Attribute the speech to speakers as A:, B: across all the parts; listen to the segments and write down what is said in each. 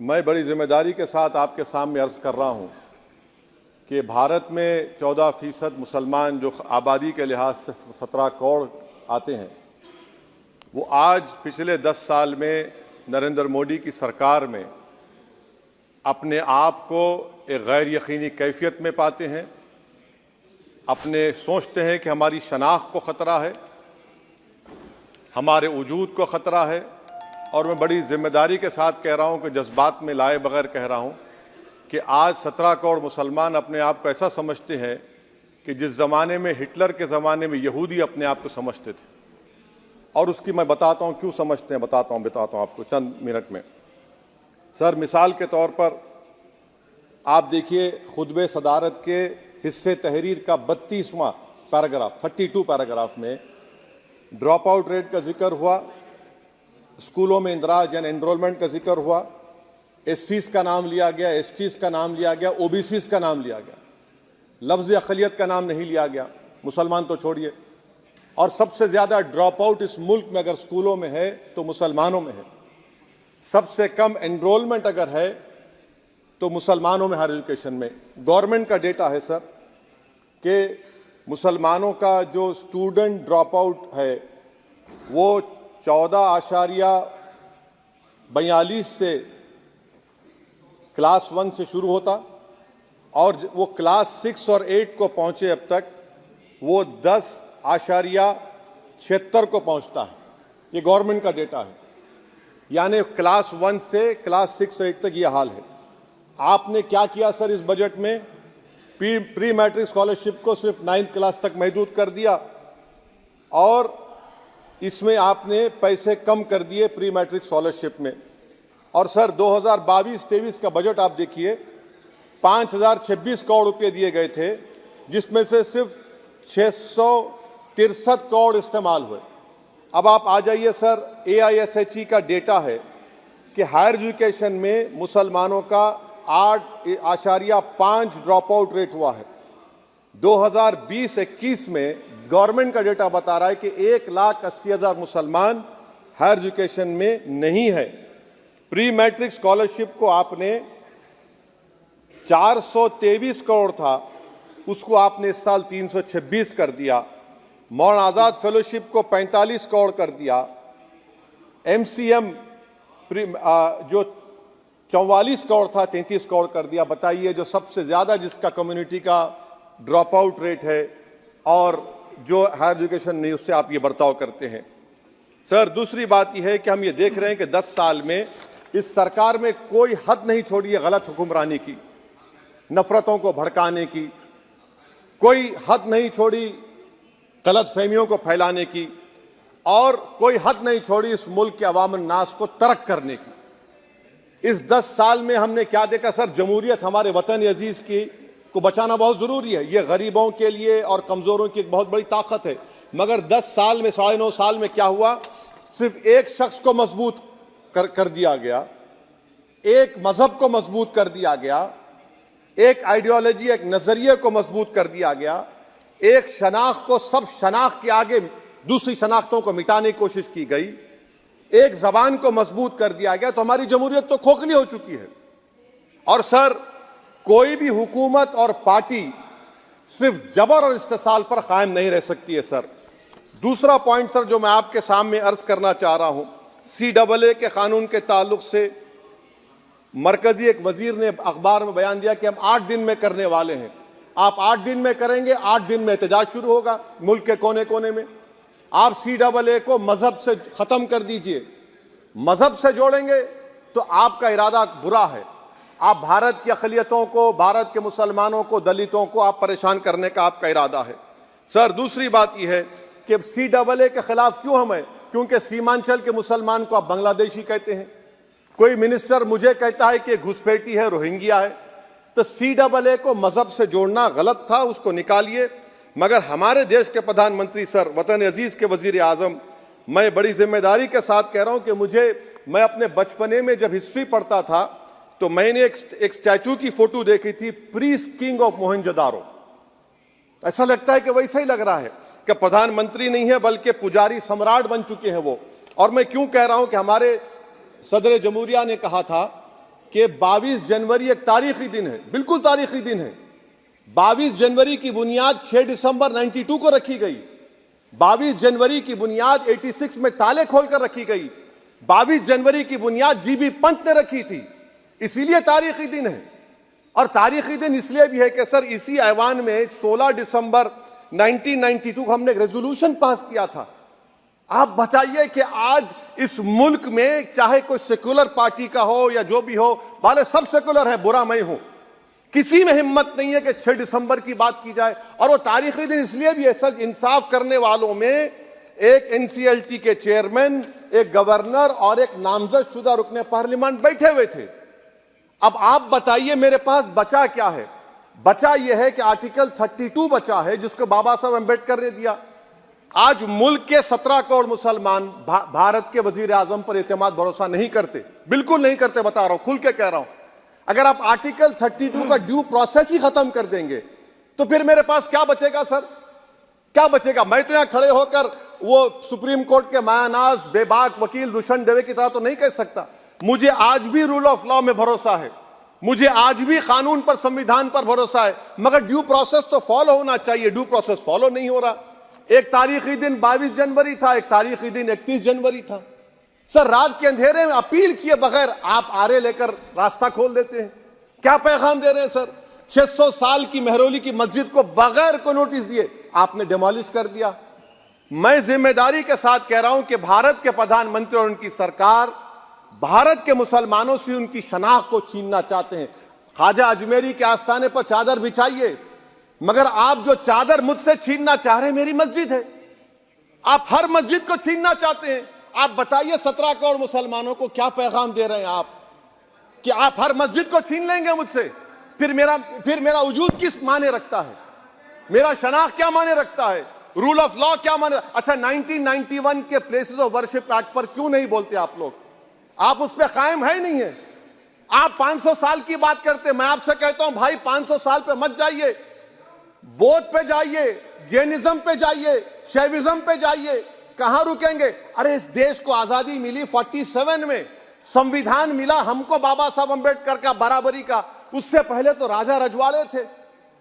A: मैं बड़ी जिम्मेदारी के साथ आपके सामने अर्ज़ कर रहा हूँ कि भारत में 14% मुसलमान जो आबादी के लिहाज से 17 करोड़ आते हैं, वो आज पिछले 10 साल में नरेंद्र मोदी की सरकार में अपने आप को एक गैर यकीनी कैफियत में पाते हैं। अपने सोचते हैं कि हमारी शनाख्त को ख़तरा है, हमारे वजूद को ख़तरा है। और मैं बड़ी ज़िम्मेदारी के साथ कह रहा हूँ कि जज्बात में लाए बगैर कह रहा हूँ कि आज 17 करोड़ मुसलमान अपने आप को ऐसा समझते हैं कि जिस ज़माने में हिटलर के ज़माने में यहूदी अपने आप को समझते थे। और उसकी मैं बताता हूँ क्यों समझते हैं, बताता हूँ आपको चंद मिनट में। सर, मिसाल के तौर पर आप देखिए खुतबे सदारत के हिस्से तहरीर का 32वां पैराग्राफ 32 पैराग्राफ में ड्रॉप आउट रेट का जिक्र हुआ, स्कूलों में इंदराज यानी एनरोलमेंट का जिक्र हुआ, एससीज का नाम लिया गया, एसटीज का नाम लिया गया, ओबीसीज का नाम लिया गया, लफ्ज़ अक़लियत का नाम नहीं लिया गया, मुसलमान तो छोड़िए। और सबसे ज़्यादा ड्रॉप आउट इस मुल्क में अगर स्कूलों में है तो मुसलमानों में है। सबसे कम एनरोलमेंट अगर है तो मुसलमानों में हायर एजुकेशन में। गवर्नमेंट का डेटा है सर कि मुसलमानों का जो स्टूडेंट ड्रॉप आउट है वो 14.42 से क्लास 1 से शुरू होता और वो क्लास 6 और 8 को पहुंचे अब तक वो 10.76 को पहुंचता है। ये गवर्नमेंट का डेटा है, यानी क्लास 1 से क्लास 6 से 8 तक ये हाल है। आपने क्या किया सर इस बजट में? प्री मैट्रिक स्कॉलरशिप को सिर्फ 9th क्लास तक महदूद कर दिया और इसमें आपने पैसे कम कर दिए प्री मैट्रिक स्कॉलरशिप में। और सर 2022-23 का बजट आप देखिए, 5026 करोड़ रुपए दिए गए थे, जिसमें से सिर्फ 663 करोड़ इस्तेमाल हुए। अब आप आ जाइए सर, AISHE का डेटा है कि हायर एजुकेशन में मुसलमानों का 8.5 ड्रॉप आउट रेट हुआ है। 2020-21 में गवर्नमेंट का डेटा बता रहा है कि 1,80,000 मुसलमान हायर एजुकेशन में नहीं है। प्री मैट्रिक स्कॉलरशिप को आपने 423 करोड़ था, उसको आपने इस साल 326 कर दिया। मौन आज़ाद फेलोशिप को 45 करोड़ कर दिया। MCM जो 44 करोड़ था 33 करोड़ कर दिया। बताइए, जो सबसे ज़्यादा जिसका कम्युनिटी का ड्रॉप आउट रेट है और जो हायर एजुकेशन नहीं, उससे आप ये बर्ताव करते हैं। सर, दूसरी बात यह है कि हम ये देख रहे हैं कि 10 साल में इस सरकार में कोई हद नहीं छोड़ी है गलत हुक्मरानी की, नफरतों को भड़काने की, कोई हद नहीं छोड़ी गलत फहमियों को फैलाने की, और कोई हद नहीं छोड़ी इस मुल्क के अवाम नास को तर्क करने की। इस 10 साल में हमने क्या देखा सर? जमहूरियत हमारे वतन अजीज़ की को बचाना बहुत ज़रूरी है। ये गरीबों के लिए और कमज़ोरों की एक बहुत बड़ी ताकत है। मगर 10 साल में 9.5 साल में क्या हुआ? सिर्फ एक शख्स को मजबूत कर दिया गया, एक मजहब को मजबूत कर दिया गया, एक आइडियोलॉजी, एक नज़रिए को मजबूत कर दिया गया, एक शनाख्त को सब शनाख्त के आगे दूसरी शनाख्तों को मिटाने की कोशिश की गई, एक ज़बान को मजबूत कर दिया गया। तो हमारी जमहूरियत तो खोखली हो चुकी है। और सर, कोई भी हुकूमत और पार्टी सिर्फ जबर और इस्तेसाल पर कायम नहीं रह सकती है सर। दूसरा पॉइंट सर जो मैं आपके सामने अर्ज करना चाह रहा हूं, CAA के कानून के ताल्लुक से मरकजी एक वजीर ने अखबार में बयान दिया कि हम 8 दिन में करने वाले हैं। आप 8 दिन में करेंगे, 8 दिन में एहतजाज शुरू होगा मुल्क के कोने कोने में। आप CAA को मजहब से ख़त्म कर दीजिए, मजहब से जोड़ेंगे तो आपका इरादा बुरा है। आप भारत की अक़लियतों को, भारत के मुसलमानों को, दलितों को आप परेशान करने का आपका इरादा है। सर, दूसरी बात यह है कि CAA के खिलाफ क्यों हम हैं? क्योंकि सीमांचल के मुसलमान को आप बांग्लादेशी कहते हैं। कोई मिनिस्टर मुझे कहता है कि घुसपैठी है, रोहिंग्या है। तो CAA को मजहब से जोड़ना गलत था, उसको निकालिए। मगर हमारे देश के प्रधानमंत्री सर, वतन अजीज़ के वज़ीर आज़म, मैं बड़ी जिम्मेदारी के साथ कह रहा हूँ कि मैं अपने बचपने में जब हिस्ट्री पढ़ता था तो मैंने एक स्टैचू की फोटो देखी थी, प्रीस्ट किंग ऑफ मोहनजोदारो। ऐसा लगता है कि वैसा ही लग रहा है कि प्रधानमंत्री नहीं है बल्कि पुजारी सम्राट बन चुके हैं वो। और मैं क्यों कह रहा हूं कि हमारे सदर जमहूरिया ने कहा था कि 22 जनवरी एक तारीखी दिन है, बिल्कुल तारीखी दिन है। 22 जनवरी की बुनियाद 6 दिसंबर 92 को रखी गई। 22 जनवरी की बुनियाद 86 में ताले खोलकर रखी गई। 22 जनवरी की बुनियाद जीबी पंत ने रखी थी, इसीलिए तारीखी दिन है। और तारीखी दिन इसलिए भी है कि सर इसी ऐवान में 16 दिसंबर 1992 को हमने एक रेजोल्यूशन पास किया था। आप बताइए कि आज इस मुल्क में चाहे कोई सेकुलर पार्टी का हो या जो भी हो, वाले सब सेकुलर है, बुरा मैं हूं, किसी में हिम्मत नहीं है कि 6 दिसंबर की बात की जाए। और वो तारीखी दिन इसलिए भी है सर, इंसाफ करने वालों में एक एनसीएलटी के चेयरमैन, एक गवर्नर और एक नामजदशुदा रुकने पार्लियामेंट बैठे हुए थे। अब आप बताइए मेरे पास बचा क्या है? बचा यह है कि आर्टिकल 32 बचा है, जिसको बाबा साहब अम्बेडकर ने दिया। आज मुल्क के 17 करोड़ मुसलमान भारत के वजीर आजम पर एतमाद भरोसा नहीं करते, बिल्कुल नहीं करते, बता रहा हूं, खुल के कह रहा हूं। अगर आप आर्टिकल 32 का ड्यू प्रोसेस ही खत्म कर देंगे तो फिर मेरे पास क्या बचेगा सर? क्या बचेगा? मैं तो यहां खड़े होकर वो सुप्रीम कोर्ट के मायानाज बेबाक वकील दुष्यंत दवे की तरह तो नहीं कह सकता। मुझे आज भी रूल ऑफ लॉ में भरोसा है, मुझे आज भी कानून पर, संविधान पर भरोसा है, मगर ड्यू प्रोसेस तो फॉलो होना चाहिए। ड्यू प्रोसेस फॉलो नहीं हो रहा। एक तारीखी दिन 22 जनवरी था, एक तारीखी दिन 31 जनवरी था। सर रात के अंधेरे में अपील किए बगैर आप आरे लेकर रास्ता खोल देते हैं। क्या पैगाम दे रहे हैं सर? 600 साल की मेहरौली की मस्जिद को बगैर को नोटिस दिए आपने डिमोलिश कर दिया। मैं जिम्मेदारी के साथ कह रहा हूं कि भारत के प्रधानमंत्री और उनकी सरकार भारत के मुसलमानों से उनकी शनाख्त को छीनना चाहते हैं। ख्वाजा अजमेरी के आस्थाने पर चादर बिछाइए, मगर आप जो चादर मुझसे छीनना चाह रहे हैं, मेरी मस्जिद है, आप हर मस्जिद को छीनना चाहते हैं। आप बताइए 17 करोड़ मुसलमानों को क्या पैगाम दे रहे हैं आप कि आप हर मस्जिद को छीन लेंगे मुझसे? फिर मेरा वजूद किस माने रखता है? मेरा शनाख्त क्या माने रखता है? रूल ऑफ लॉ क्या माने? अच्छा, 1991 के प्लेसेस ऑफ वर्शिप एक्ट पर क्यों नहीं बोलते आप लोग? आप उस पर कायम है ही नहीं है। आप 500 साल की बात करते, मैं आपसे कहता हूं भाई 500 साल पे मत जाइए, बौद्ध पे जाइए, जैनिज्म पे जाइए, शैविज्म पे जाइए, कहां रुकेंगे? अरे इस देश को आजादी मिली 47 में, संविधान मिला हमको बाबा साहब अम्बेडकर का, बराबरी का। उससे पहले तो राजा रजवाड़े थे,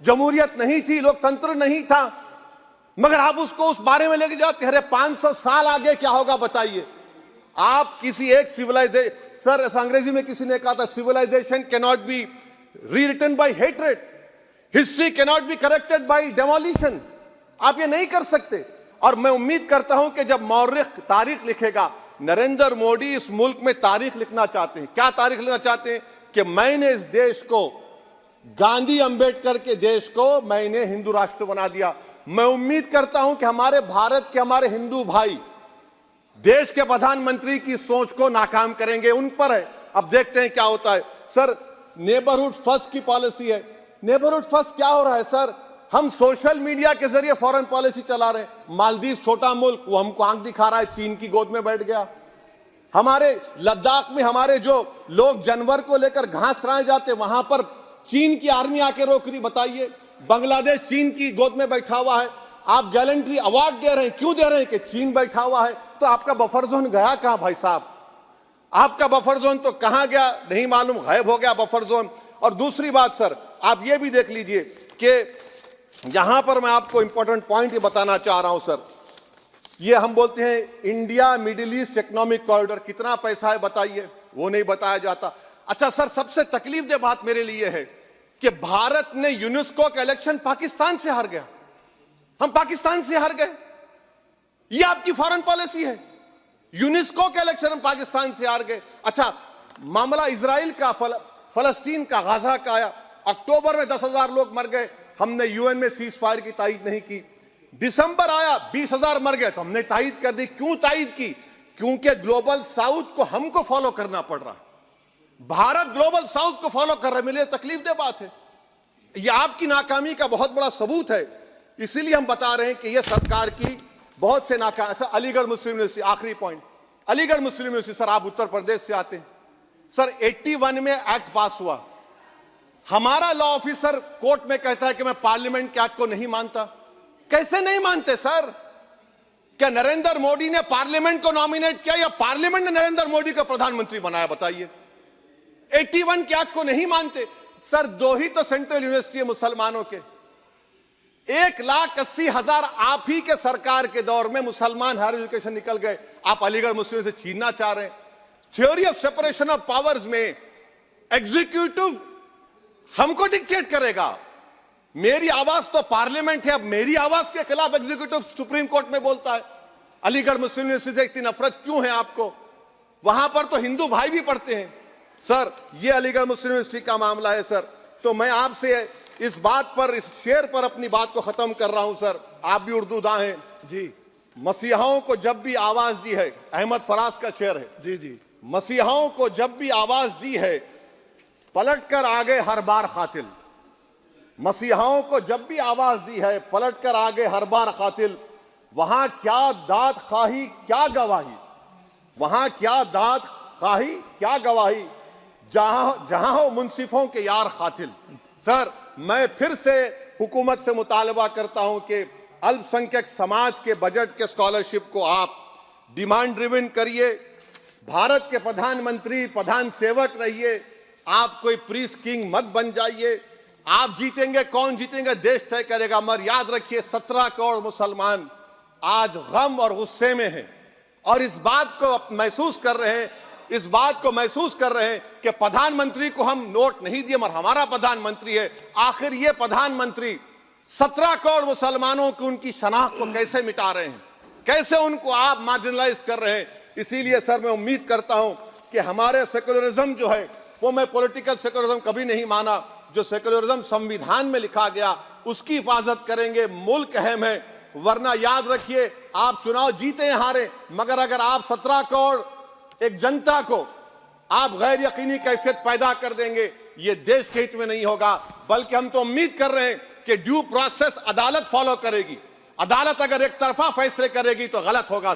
A: जमहूरियत नहीं थी, लोकतंत्र नहीं था, मगर आप उसको उस बारे में लेके जाते। अरे 500 साल आगे क्या होगा बताइए? आप किसी एक सिविलाइजेशन, सर अंग्रेजी में किसी ने कहा था, civilization can not be rewritten by hatred, history can not be corrected by demolition. आप ये नहीं कर सकते। और मैं उम्मीद करता हूं कि जब मौर्रिख तारीख लिखेगा, नरेंद्र मोदी इस मुल्क में तारीख लिखना चाहते हैं। क्या तारीख लिखना चाहते हैं? कि मैंने इस देश को, गांधी अंबेडकर के देश को मैंने हिंदू राष्ट्र बना दिया। मैं उम्मीद करता हूं कि हमारे भारत के हमारे हिंदू भाई देश के प्रधानमंत्री की सोच को नाकाम करेंगे, उन पर है। अब देखते हैं क्या होता है। सर नेबरहुड फर्स्ट की पॉलिसी है। नेबरहुड फर्स्ट क्या हो रहा है सर? हम सोशल मीडिया के जरिए फॉरेन पॉलिसी चला रहे हैं। मालदीव छोटा मुल्क, वो हमको आंख दिखा रहा है, चीन की गोद में बैठ गया। हमारे लद्दाख में हमारे जो लोग जानवर को लेकर घास चराए जाते, वहां पर चीन की आर्मी आके रोक रही। बताइए, बांग्लादेश चीन की गोद में बैठा हुआ है। आप गैलेंट्री अवार्ड दे रहे हैं, क्यों दे रहे हैं? कि चीन बैठा हुआ है। तो आपका बफर जोन गया कहां भाई साहब? आपका बफर जोन तो कहां गया नहीं मालूम, गायब हो गया बफर जोन। और दूसरी बात सर, आप ये भी देख लीजिए कि यहां पर मैं आपको इंपॉर्टेंट पॉइंट ये बताना चाह रहा हूं सर। ये हम बोलते हैं India middle east economic corridor, कितना पैसा है बताइए? वो नहीं बताया जाता। अच्छा सर, सबसे तकलीफ दे बात मेरे लिए है कि भारत ने यूनेस्को का इलेक्शन पाकिस्तान से हार गया। हम पाकिस्तान से हार गए, ये आपकी फॉरेन पॉलिसी है। यूनेस्को के इलेक्शन हम पाकिस्तान से हार गए। अच्छा, मामला इजराइल का, फलस्तीन का, गाजा का आया। अक्टूबर में 10,000 लोग मर गए, हमने यूएन में सीज फायर की तायीद नहीं की। दिसंबर आया, 20,000 मर गए, तो हमने तायीद कर दी। क्यों तायीद की? क्योंकि ग्लोबल साउथ को हमको फॉलो करना पड़ रहा है। भारत ग्लोबल साउथ को फॉलो कर रहा है। मेरे लिए तकलीफ दे बात है। यह आपकी नाकामी का बहुत बड़ा सबूत है। इसीलिए हम बता रहे हैं कि यह सरकार की बहुत से नाकाम। सर अलीगढ़ मुस्लिम यूनिवर्सिटी, आखिरी पॉइंट, अलीगढ़ मुस्लिम यूनिवर्सिटी, सर आप उत्तर प्रदेश से आते हैं। सर 81 में एक्ट पास हुआ। हमारा लॉ ऑफिसर कोर्ट में कहता है कि मैं पार्लियामेंट के एक्ट को नहीं मानता। कैसे नहीं मानते सर? क्या नरेंद्र मोदी ने पार्लियामेंट को नॉमिनेट किया या पार्लियामेंट ने नरेंद्र मोदी को प्रधानमंत्री बनाया? बताइए। 81 के एक्ट को नहीं मानते। सर, 2 ही तो सेंट्रल यूनिवर्सिटी है मुसलमानों के, 1,80,000 आप ही के सरकार के दौर में मुसलमान हायर एजुकेशन निकल गए। आप अलीगढ़ मुस्लिम से छीनना चाह रहे हैं। Theory of separation of powers में एग्जीक्यूटिव हमको डिक्टेट करेगा। मेरी आवाज तो पार्लियामेंट है, अब मेरी आवाज के खिलाफ एग्जीक्यूटिव सुप्रीम कोर्ट में बोलता है। अलीगढ़ मुस्लिम यूनिवर्सिटी से इतनी नफरत क्यों है आपको? वहां पर तो हिंदू भाई भी पढ़ते हैं। सर, ये अलीगढ़ मुस्लिम यूनिवर्सिटी का मामला है सर। तो मैं आपसे इस बात पर, इस शेर पर अपनी बात को खत्म कर रहा हूं सर। आप भी उर्दू दां हैं
B: जी।
A: मसीहाओं को जब भी आवाज दी है, अहमद फराज का शेर है
B: जी जी।
A: मसीहाओं को जब भी आवाज दी है, पलट कर आ गए हर बार कातिल। मसीहाओं को जब भी आवाज दी है, पलट कर आ गए हर बार कातिल। वहां क्या दाद खाही क्या गवाही, वहां क्या दाद खाही क्या गवाही, जहां हो मुंसिफों के यार कातिल। सर, मैं फिर से हुकूमत से मुतालबा करता हूं कि अल्पसंख्यक समाज के बजट के स्कॉलरशिप को आप डिमांड ड्रिवन करिए। भारत के प्रधानमंत्री प्रधान सेवक रहिए। आप कोई प्रीस किंग मत बन जाइए। आप जीतेंगे, कौन जीतेंगे देश तय करेगा। मगर याद रखिए, 17 करोड़ मुसलमान आज गम और गुस्से में हैं और इस बात को महसूस कर रहे हैं, कि प्रधानमंत्री को हम नोट नहीं दिए मगर हमारा प्रधानमंत्री है। आखिर ये प्रधानमंत्री 17 करोड़ मुसलमानों की उनकी शनाख्त को कैसे मिटा रहे हैं, कैसे उनको आप मार्जिनलाइज कर रहे हैं। इसीलिए सर, मैं उम्मीद करता हूं कि हमारे सेकुलरिज्म जो है, वो मैं पॉलिटिकल सेकुलरिज्म कभी नहीं माना। जो सेकुलरिज्म संविधान में लिखा गया उसकी हिफाजत करेंगे। मुल्क अहम है, वरना याद रखिए, आप चुनाव जीते हैं हारे, मगर अगर आप 17 करोड़ एक जनता को आप गैर यकीनी कैफियत पैदा कर देंगे, ये देश के हित में नहीं होगा। बल्कि हम तो उम्मीद कर रहे हैं कि ड्यू प्रोसेस अदालत फॉलो करेगी। अदालत अगर एक तरफा फैसले करेगी तो गलत होगा सर।